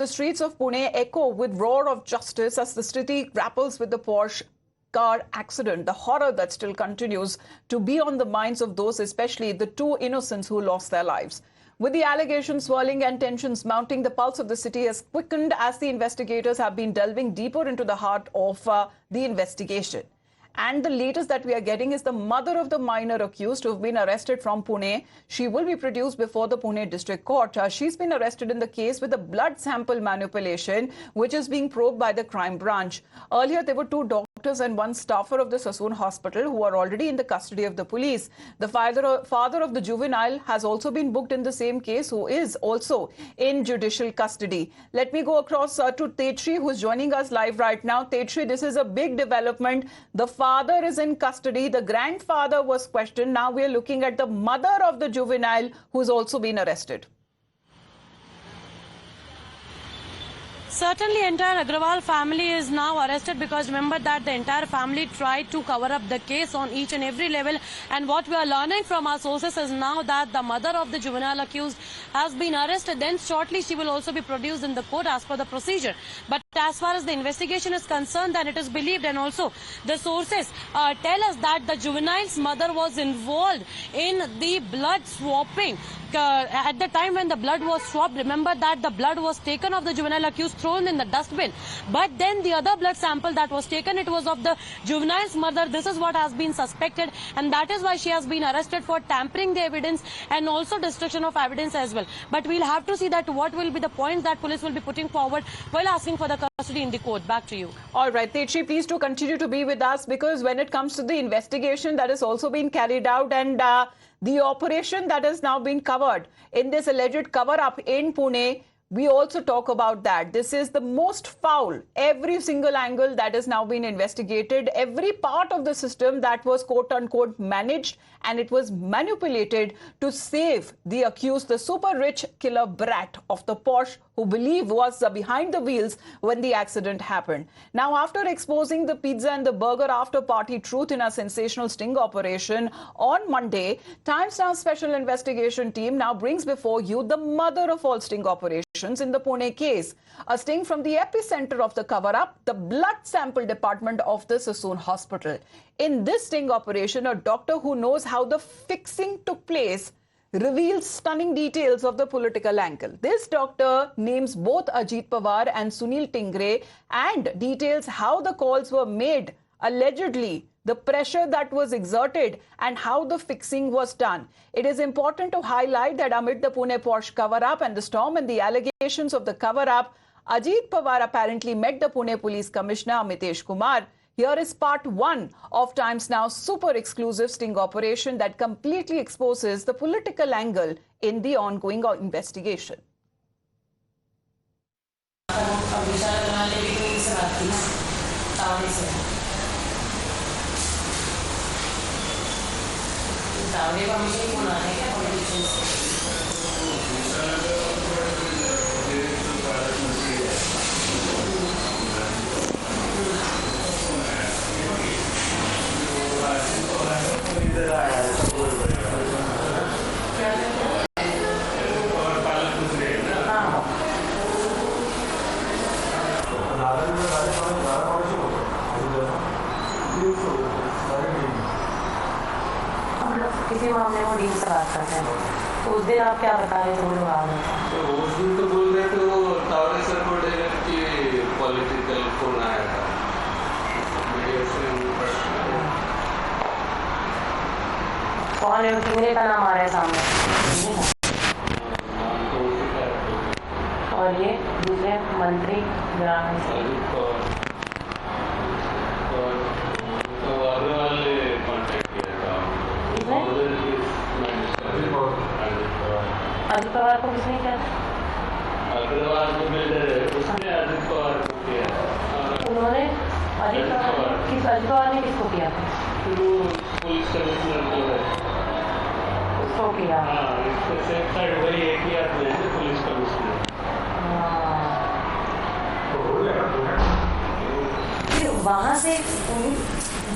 The streets of Pune echo with roar of justice as the city grapples with the Porsche car accident, the horror that still continues to be on the minds of those, especially the two innocents who lost their lives. With the allegations swirling and tensions mounting, the pulse of the city has quickened as the investigators have been delving deeper into the heart of the investigation. And the latest that we are getting is the mother of the minor accused who have been arrested from Pune. She will be produced before the Pune District Court. She's been arrested in the case with a blood sample manipulation, which is being probed by the crime branch. Earlier, there were two doctors and one staffer of the Sassoon Hospital who are already in the custody of the police. The father of the juvenile has also been booked in the same case, who is also in judicial custody. Let me go across to Tetri, who is joining us live right now. Tetri, this is a big development. The father is in custody. The grandfather was questioned. Now we are looking at the mother of the juvenile who's also been arrested. Certainly, entire Agrawal family is now arrested because remember that the entire family tried to cover up the case on each and every level. And what we are learning from our sources is now that the mother of the juvenile accused has been arrested. Then shortly she will also be produced in the court as per the procedure. But as far as the investigation is concerned, then it is believed, and also the sources tell us that the juvenile's mother was involved in the blood swapping. At the time when the blood was swapped, remember that the blood was taken of the juvenile accused, thrown in the dustbin. But then the other blood sample that was taken, it was of the juvenile's mother. This is what has been suspected, and that is why she has been arrested for tampering the evidence and also destruction of evidence as well. But we'll have to see that what will be the points that police will be putting forward while asking for the custody in the court. Back to you. All right, Tetri, please do continue to be with us, because when it comes to the investigation that has also been carried out and the operation that has now been covered in this alleged cover-up in Pune, we also talk about that. This is the most foul. Every single angle that has now been investigated, every part of the system that was quote-unquote managed, and it was manipulated to save the accused, the super rich killer brat of the Porsche, who believe was behind the wheels when the accident happened. Now, after exposing the pizza and the burger after party truth in a sensational sting operation on Monday, Times Now Special Investigation Team now brings before you the mother of all sting operations in the Pune case. A sting from the epicenter of the cover-up, the blood sample department of the Sassoon Hospital. In this sting operation, a doctor who knows how the fixing took place reveals stunning details of the political angle. This doctor names both Ajit Pawar and Sunil Tingre and details how the calls were made, allegedly, the pressure that was exerted, and how the fixing was done. It is important to highlight that amid the Pune Porsche cover-up and the storm and the allegations of the cover-up, Ajit Pawar apparently met the Pune Police Commissioner Amitesh Kumar. Here is part one of Times Now's super exclusive sting operation that completely exposes the political angle in the ongoing investigation. किसी मामले में deal से बात करते हैं, तो उस दिन आप क्या बता रहे थे वो लोग आ गए? तो उस दिन तो बोल रहे थे वो टावर एयरपोर्ट की पॉलिटिकल फोन आया था। कौन है? कितने का नाम आ रहा है सामने? और ये दूसरे मंत्री अजित पवार को किसने किया? अग्रवाल को उसने अजित पवार को किया। उन्होंने अजित पवार ने किसको किया था? वो पुलिस कमिश्नर जो है उसको किया। हाँ, इसको सेफ साइड वही एक ही आदमी है, पुलिस कमिश्नर। फिर वहाँ से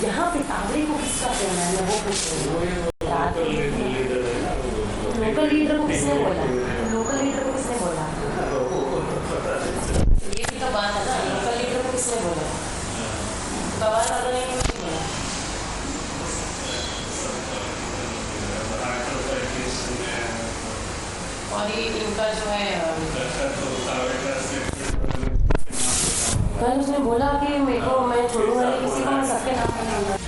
यहाँ पे तावड़ी को किसका फोन है? मैं वो पूछ रही हूँ। लोकल लीडर को किसने बोला? लोकल लीडर को किसने बोला? सवाल था तो नहीं बोला। और ये इनका जो है कल उसने बोला कि मेरे को मैं छोड़ूंगा नहीं किसी को, मैं सबके नाम बताऊंगा।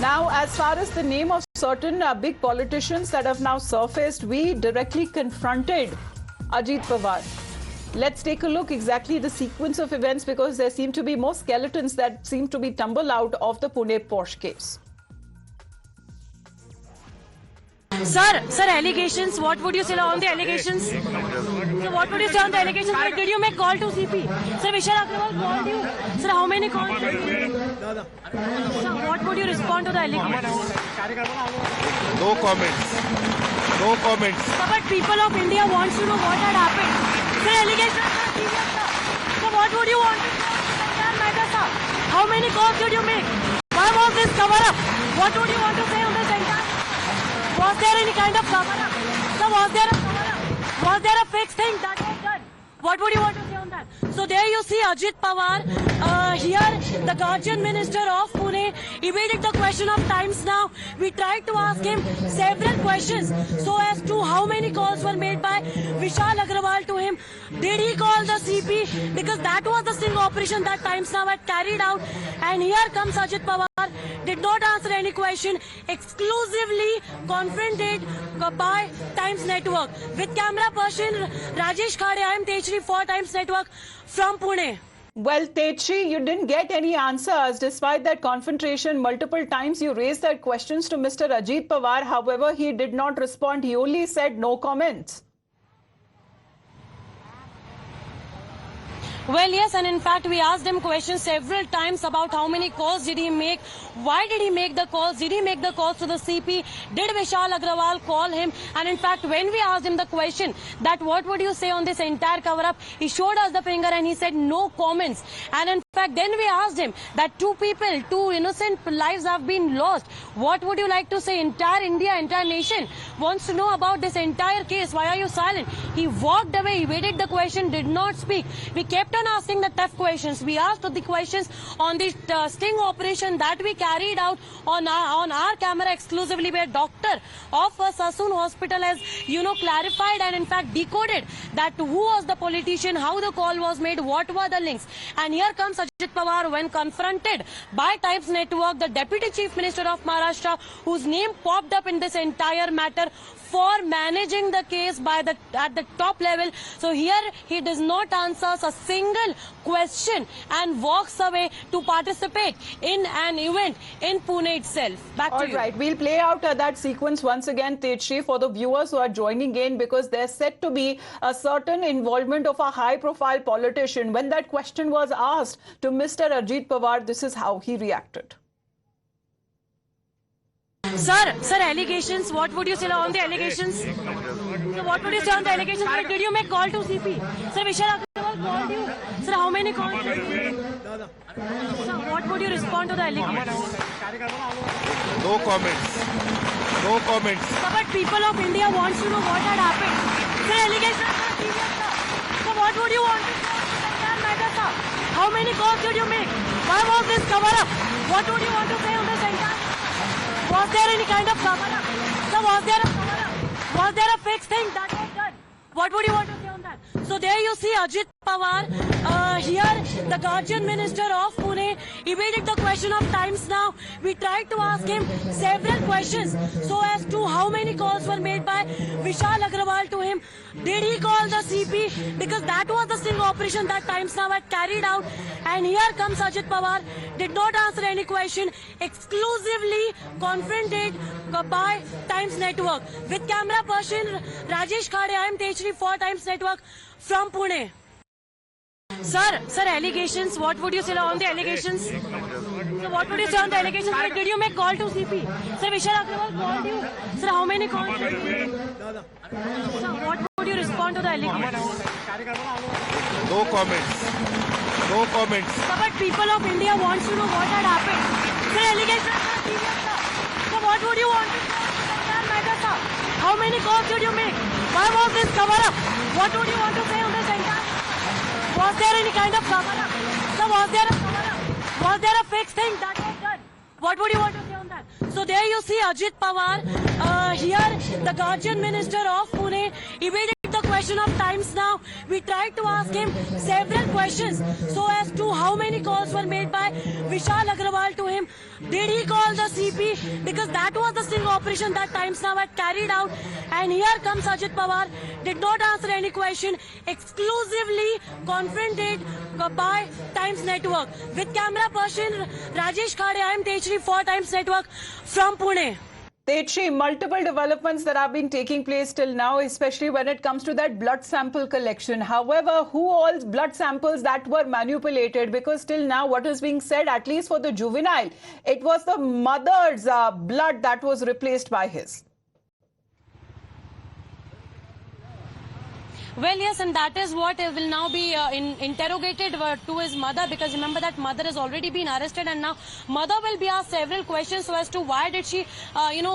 Now, as far as the name of certain big politicians that have now surfaced, we directly confronted Ajit Pawar. Let's take a look exactly the sequence of events, because there seem to be more skeletons that seem to be tumbled out of the Pune Porsche case. Sir, allegations. What would you say on the allegations? So what would you say on the allegations? Sir, did you make call to CP? Sir, Vishal Agrawal called you. Sir, how many calls? Sir, what would you respond to the allegations? No comments. No comments. Sir, but people of India want to know what had happened. Sir, allegations are serious, sir. So what would you want to know on this entire matter, sir? How many calls did you make? Why was this cover up? What would you want to say on this entire? Was there any kind of cover-up? So was there a cover-up? Was there a fixed thing that was done? What would you want to say on that? So there you see Ajit Pawar, here the Guardian Minister of Pune evaded the question of times now. We tried to ask him several questions so as to how many calls were made by Vishal Agrawal to him. Did he call the CP? Because that was the sting operation that Times Now had carried out. And here comes Ajit Pawar. Did not answer any question, exclusively confronted by Times Network. With camera person Rajesh Khade, I am Tejri for Times Network from Pune. Well, Techi, you didn't get any answers. Despite that confrontation, multiple times you raised that questions to Mr. Ajit Pawar. However, he did not respond. He only said no comments. Well, yes, and in fact, we asked him questions several times about how many calls did he make, why did he make the calls, did he make the calls to the CP, did Vishal Agrawal call him, and in fact, when we asked him the question that what would you say on this entire cover-up, he showed us the finger and he said no comments. And in fact, then we asked him that two innocent lives have been lost. What would you like to say? Entire India, entire nation wants to know about this entire case. Why are you silent? He walked away, evaded the question, did not speak. We kept on asking the tough questions. We asked the questions on the sting operation that we carried out on our camera exclusively, where doctor of Sassoon Hospital has, clarified and in fact decoded that who was the politician, how the call was made, what were the links. And here comes Ajit Pawar when confronted by Times Network, the Deputy Chief Minister of Maharashtra, whose name popped up in this entire matter for managing the case at the top level. So here he does not answer a single question and walks away to participate in an event in Pune itself. Back to you. All right, we'll play out that sequence once again, Techi, for the viewers who are joining in, because there's said to be a certain involvement of a high-profile politician. When that question was asked to Mr. Ajit Pawar, this is how he reacted. Sir, allegations. What would you say on the allegations? So what would you say on the allegations? Sir, did you make call to CP? Sir, Vishal Agrawal called you. Sir, how many calls? Sir, what would you respond to the allegations? No comments. No comments. Sir, but people of India want to know what had happened. Sir, allegations are serious, sir. So what would you want to say on this entire matter, sir? How many calls did you make? Why was this cover-up? What would you want to say on this entire? Was there any kind of cover-up? So was there a cover-up? Was there a fixed thing that was done? What would you want to say on that? So there you see Ajit Pawar, here the Guardian Minister of Pune evaded the question of times now. We tried to ask him several questions so as to how many calls were made by Vishal Agrawal to him. Did he call the CP? Because that was the sting operation that Times Now had carried out. And here comes Ajit Pawar, did not answer any question, exclusively confronted by Times Network. With camera person Rajesh Khade, I am Tejri for Times Network from Pune. Sir, allegations. What would you say on the allegations? So what would you say on the allegations? Sir, did you make call to CP? Sir, Vishal Agrawal called you. Sir, how many calls? Sir, what would you respond to the allegations? No comments. No comments. Sir, but people of India want to know what had happened. Sir, allegations are serious, sir. So what would you want to know on this entire matter, sir? How many calls did you make? Why was this cover-up? What would you want to say on this entire? Was there any kind of cover-up? So was there a cover-up? Was there a fixed thing that was done? What would you want to say on that? So there you see Ajit Pawar, here the Guardian Minister of Pune, evaded the question of times now. We tried to ask him several questions so as to how many calls were made by Vishal Agrawal to him. Did he call the CP? Because that was the sting operation that Times Now had carried out. And here comes Ajit Pawar, did not answer any question, exclusively confronted by Times Network. With camera person Rajesh Khade, I am Tejri for Times Network from Pune. Tejri, multiple developments that have been taking place till now, especially when it comes to that blood sample collection. However, who all blood samples that were manipulated? Because till now, what is being said, at least for the juvenile, it was the mother's blood that was replaced by his. Well, yes, and that is what will now be interrogated to his mother, because remember that mother has already been arrested, and now mother will be asked several questions so as to why did she,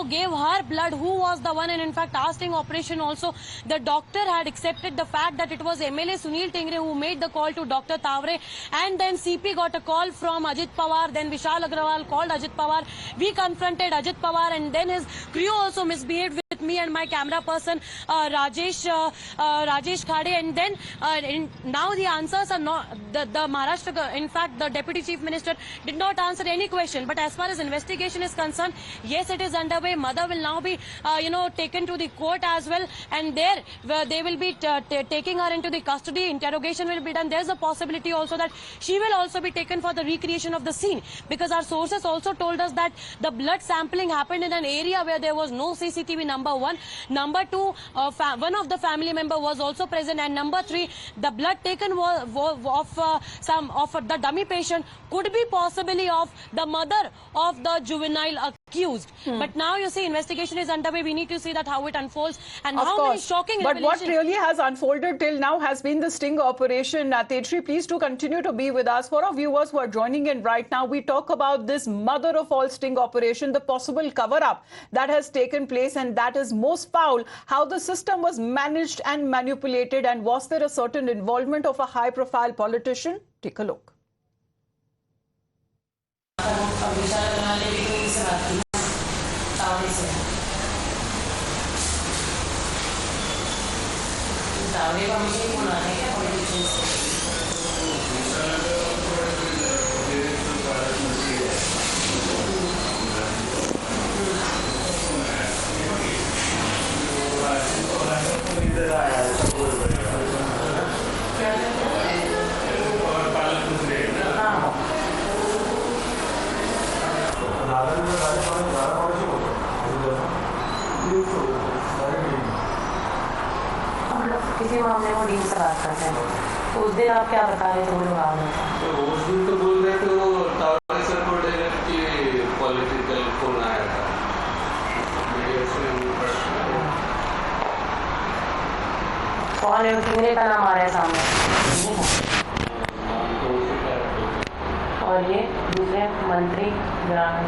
gave her blood, who was the one, and in fact, asking operation also, the doctor had accepted the fact that it was MLA Sunil Tingre who made the call to Dr. Tavre, and then CP got a call from Ajit Pawar, then Vishal Agrawal called Ajit Pawar, we confronted Ajit Pawar, and then his crew also misbehaved with me and my camera person Rajesh Khade, and then now the answers are not the Maharashtra. In fact, the Deputy Chief Minister did not answer any question. But as far as investigation is concerned, yes, it is underway. Mother will now be taken to the court as well, and there they will be taking her into the custody. Interrogation will be done. There's a possibility also that she will also be taken for the recreation of the scene, because our sources also told us that the blood sampling happened in an area where there was no CCTV. Number one. Number two, one of the family member was also present, and number three, the blood taken of the dummy patient could be possibly of the mother of the juvenile accused. But now you see investigation is underway. We need to see that how it unfolds and of how course. many shocking But what revelations. really has unfolded till now has been the sting operation. Tejri, please do continue to be with us. For our viewers who are joining in right now, we talk about this mother of all sting operation, the possible cover-up that has taken place, and that is most foul. How the system was managed and manipulated, and was there a certain involvement of a high-profile politician? Take a look. किसी मामले में deal से बात करते हैं, तो उस दिन आप क्या बता रहे थे वो लोग आ रहे थे? तो उस दिन तो बोल रहे थे वो तावरे सर को डायरेक्ट की पॉलिटिकल फोन आया था मीडिया से। कौन है? कितने का नाम आ रहा है सामने? और ये दूसरे मंत्री ग्रामीण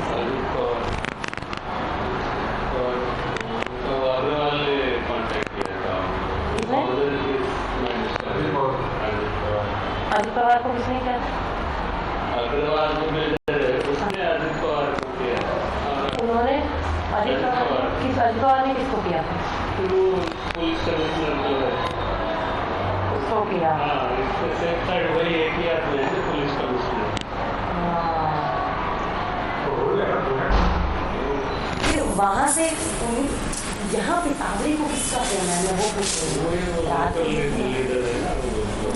अजित पवार को किसने किया? अग्रवाल को उसने अजित पवार को किया। उन्होंने अजित पवार ने किसको किया? पुलिस कमिश्नर को उसको किया। हाँ, इसके सेफ साइड वही एक ही आदमी है पुलिस कमिश्नर। फिर वहाँ से यहाँ पे तावरे को किसका फोन है? मैं वो पूछ रही हूँ।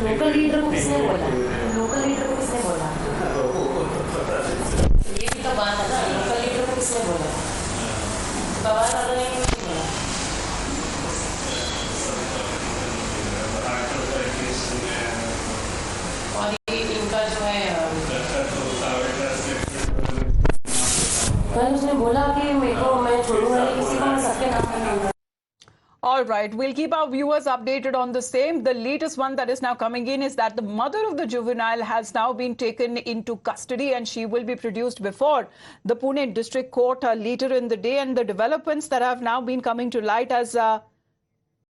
लोकल लीडर को किसने बोला? लोकल लीडर को किसने बोला? ये भी तो बात है ना, लोकल लीडर को किसने बोला? पवार वालों ने क्यों नहीं बोला? और ये इनका जो है कल उसने बोला कि मेरे को मैं छोड़ूंगा नहीं किसी को, मैं सबके नाम नहीं लूंगा। All right, we'll keep our viewers updated on the same. The latest one that is now coming in is that the mother of the juvenile has now been taken into custody, and she will be produced before the Pune District Court later in the day. And the developments that have now been coming to light as